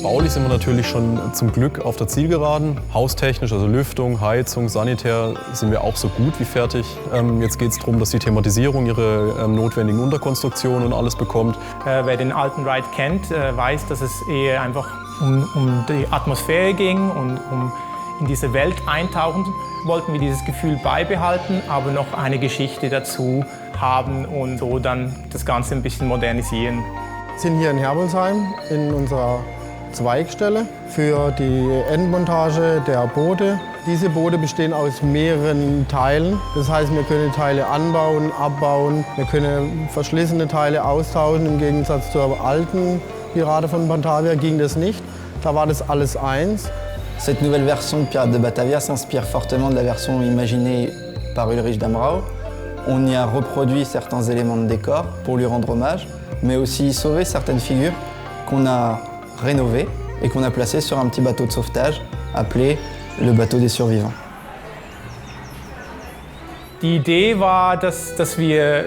Baulich sind wir natürlich schon zum Glück auf der Zielgeraden. Haustechnisch, also Lüftung, Heizung, Sanitär, sind wir auch so gut wie fertig. Jetzt geht es darum, dass die Thematisierung ihre notwendigen Unterkonstruktionen und alles bekommt. Wer den alten Ride kennt, weiß, dass es eher einfach um die Atmosphäre ging und um in diese Welt eintauchen. Wollten wir dieses Gefühl beibehalten, aber noch eine Geschichte dazu haben und so dann das Ganze ein bisschen modernisieren. Wir sind hier in Herbolzheim in unserer Zweigstelle für die Endmontage der Boote. Diese Boote bestehen aus mehreren Teilen. Das heißt, wir können Teile anbauen, abbauen. Wir können verschlissene Teile austauschen. Im Gegensatz zur alten Pirate von Batavia ging das nicht. Da war das alles eins. Cette nouvelle version de Pirates de Batavia s'inspire fortement de la version imaginée par Ulrich Damrau. On y a reproduit certains éléments de décor pour lui rendre hommage, mais aussi sauvé certaines figures qu'on a rénovées et qu'on a placées sur un petit bateau de sauvetage appelé le bateau des survivants. Die Idee war, dass wir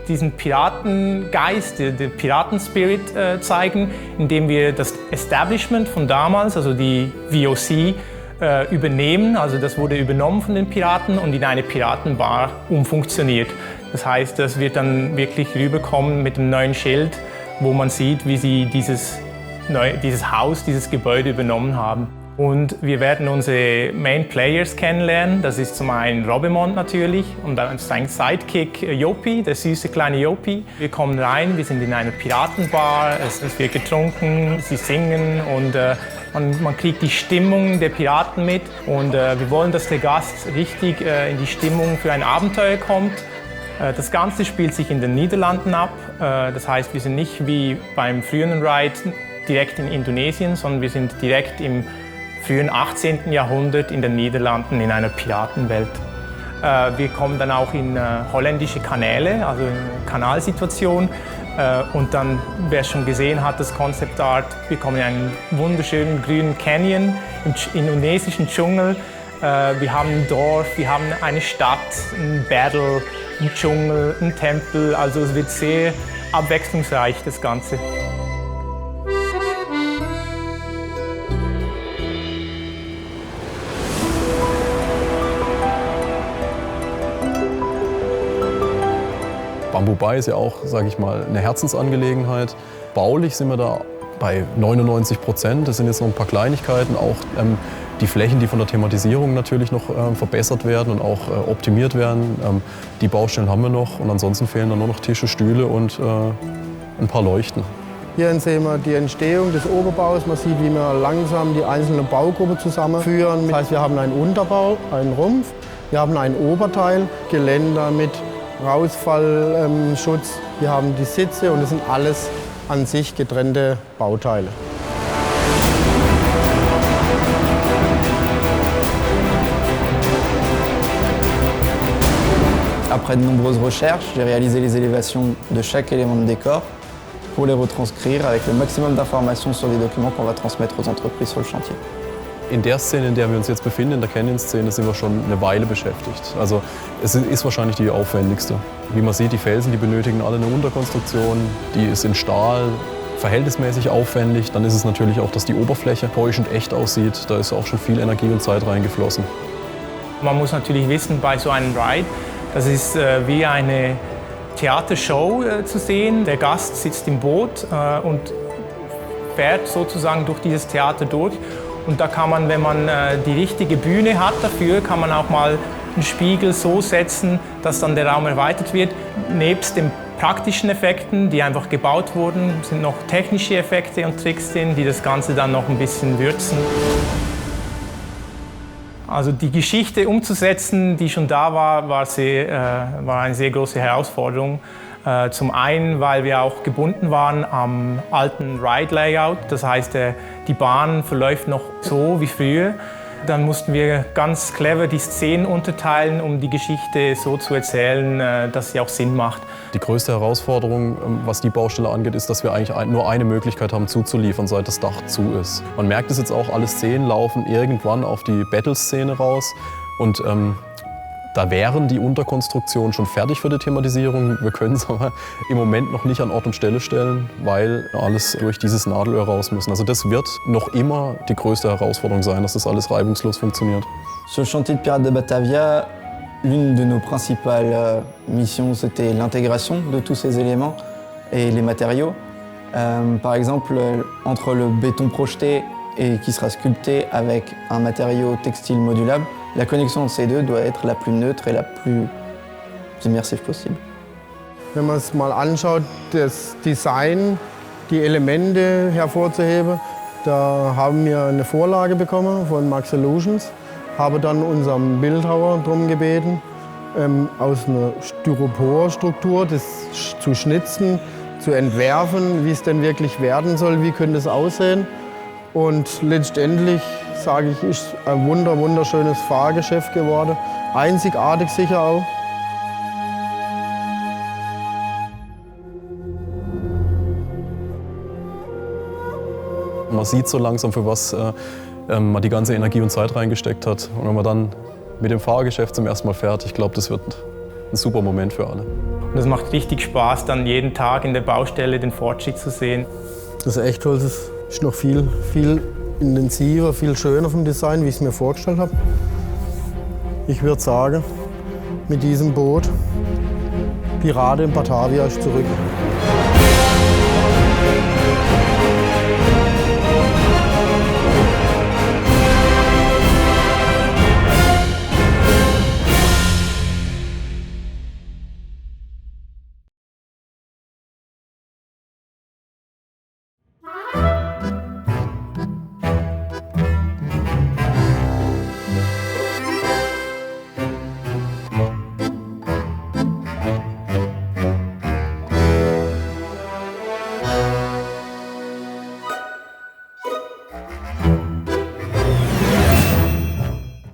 diesen Piratengeist, den Piratenspirit zeigen, indem wir das Establishment von damals, also die VOC, übernehmen. Also das wurde übernommen von den Piraten und in eine Piratenbar umfunktioniert. Das heißt, das wird dann wirklich rüberkommen mit dem neuen Schild, wo man sieht, wie sie dieses Haus, dieses Gebäude übernommen haben. Und wir werden unsere Main Players kennenlernen. Das ist zum einen Robemont natürlich und dann sein Sidekick Jopi, der süße kleine Jopi. Wir kommen rein, wir sind in einer Piratenbar, es wird getrunken, sie singen und man kriegt die Stimmung der Piraten mit. Und wir wollen, dass der Gast richtig in die Stimmung für ein Abenteuer kommt. Das Ganze spielt sich in den Niederlanden ab. Das heißt, wir sind nicht wie beim früheren Ride direkt in Indonesien, sondern wir sind direkt im frühen 18. Jahrhundert in den Niederlanden in einer Piratenwelt. Wir kommen dann auch in holländische Kanäle, also in Kanalsituation. Und dann, wer schon gesehen hat, das Concept Art, wir kommen in einen wunderschönen grünen Canyon im indonesischen Dschungel. Wir haben ein Dorf, wir haben eine Stadt, ein Battle, ein Dschungel, ein Tempel. Also es wird sehr abwechslungsreich, das Ganze. Bamboo Bay ist ja auch, sage ich mal, eine Herzensangelegenheit. Baulich sind wir da bei 99%. Das sind jetzt noch ein paar Kleinigkeiten, auch die Flächen, die von der Thematisierung natürlich noch verbessert werden und auch optimiert werden. Die Baustellen haben wir noch und ansonsten fehlen dann nur noch Tische, Stühle und ein paar Leuchten. Hier sehen wir die Entstehung des Oberbaus. Man sieht, wie wir langsam die einzelnen Baugruppen zusammenführen. Das heißt, wir haben einen Unterbau, einen Rumpf, wir haben ein Oberteil, Geländer mit Rausfallschutz. Wir haben die Sitze und das sind alles an sich getrennte Bauteile. Après de nombreuses recherches, j'ai réalisé les élévations de chaque élément de décor pour les retranscrire avec le maximum d'informations sur les documents qu'on va transmettre aux entreprises sur le chantier. In der Szene, in der wir uns jetzt befinden, in der Canyon-Szene, sind wir schon eine Weile beschäftigt. Also es ist wahrscheinlich die aufwendigste. Wie man sieht, die Felsen, die benötigen alle eine Unterkonstruktion, die ist in Stahl, verhältnismäßig aufwendig. Dann ist es natürlich auch, dass die Oberfläche täuschend echt aussieht. Da ist auch schon viel Energie und Zeit reingeflossen. Man muss natürlich wissen, bei so einem Ride, das ist wie eine Theatershow zu sehen. Der Gast sitzt im Boot und fährt sozusagen durch dieses Theater durch. Und da kann man, wenn man die richtige Bühne hat dafür, kann man auch mal einen Spiegel so setzen, dass dann der Raum erweitert wird. Nebst den praktischen Effekten, die einfach gebaut wurden, sind noch technische Effekte und Tricks drin, die das Ganze dann noch ein bisschen würzen. Also die Geschichte umzusetzen, die schon da war, war eine sehr große Herausforderung. Zum einen, weil wir auch gebunden waren am alten Ride-Layout. Das heißt, die Bahn verläuft noch so wie früher. Dann mussten wir ganz clever die Szenen unterteilen, um die Geschichte so zu erzählen, dass sie auch Sinn macht. Die größte Herausforderung, was die Baustelle angeht, ist, dass wir eigentlich nur eine Möglichkeit haben zuzuliefern, seit das Dach zu ist. Man merkt es jetzt auch, alle Szenen laufen irgendwann auf die Battle-Szene raus. Und Da wären die Unterkonstruktionen schon fertig für die Thematisierung. Wir können es aber im Moment noch nicht an Ort und Stelle stellen, weil alles durch dieses Nadelöhr raus müssen. Also das wird noch immer die größte Herausforderung sein, dass das alles reibungslos funktioniert. Sur le chantier de Pirates de Batavia, l'une de nos principales missions, c'était l'intégration de tous ces éléments et les matériaux. Par exemple, entre le béton projeté et qui sera sculpté avec un matériau textile modulable, la connexion entre ces deux doit être la plus neutre et la plus immersive possible. Wenn man es mal anschaut, das Design, die Elemente hervorzuheben, da haben wir eine Vorlage bekommen von Max Illusions, habe dann unserem Bildhauer darum gebeten, aus einer Styroporstruktur das zu schnitzen, zu entwerfen, wie es denn wirklich werden soll, wie könnte es aussehen. Und letztendlich, sage ich, ist ein wunderschönes Fahrgeschäft geworden. Einzigartig sicher auch. Man sieht so langsam, für was man die ganze Energie und Zeit reingesteckt hat. Und wenn man dann mit dem Fahrgeschäft zum ersten Mal fährt, ich glaube, das wird ein super Moment für alle. Und es macht richtig Spaß, dann jeden Tag in der Baustelle den Fortschritt zu sehen. Das Echtholz ist noch viel intensiver, viel schöner vom Design, wie ich es mir vorgestellt habe. Ich würde sagen, mit diesem Boot, Pirate in Batavia ist zurück.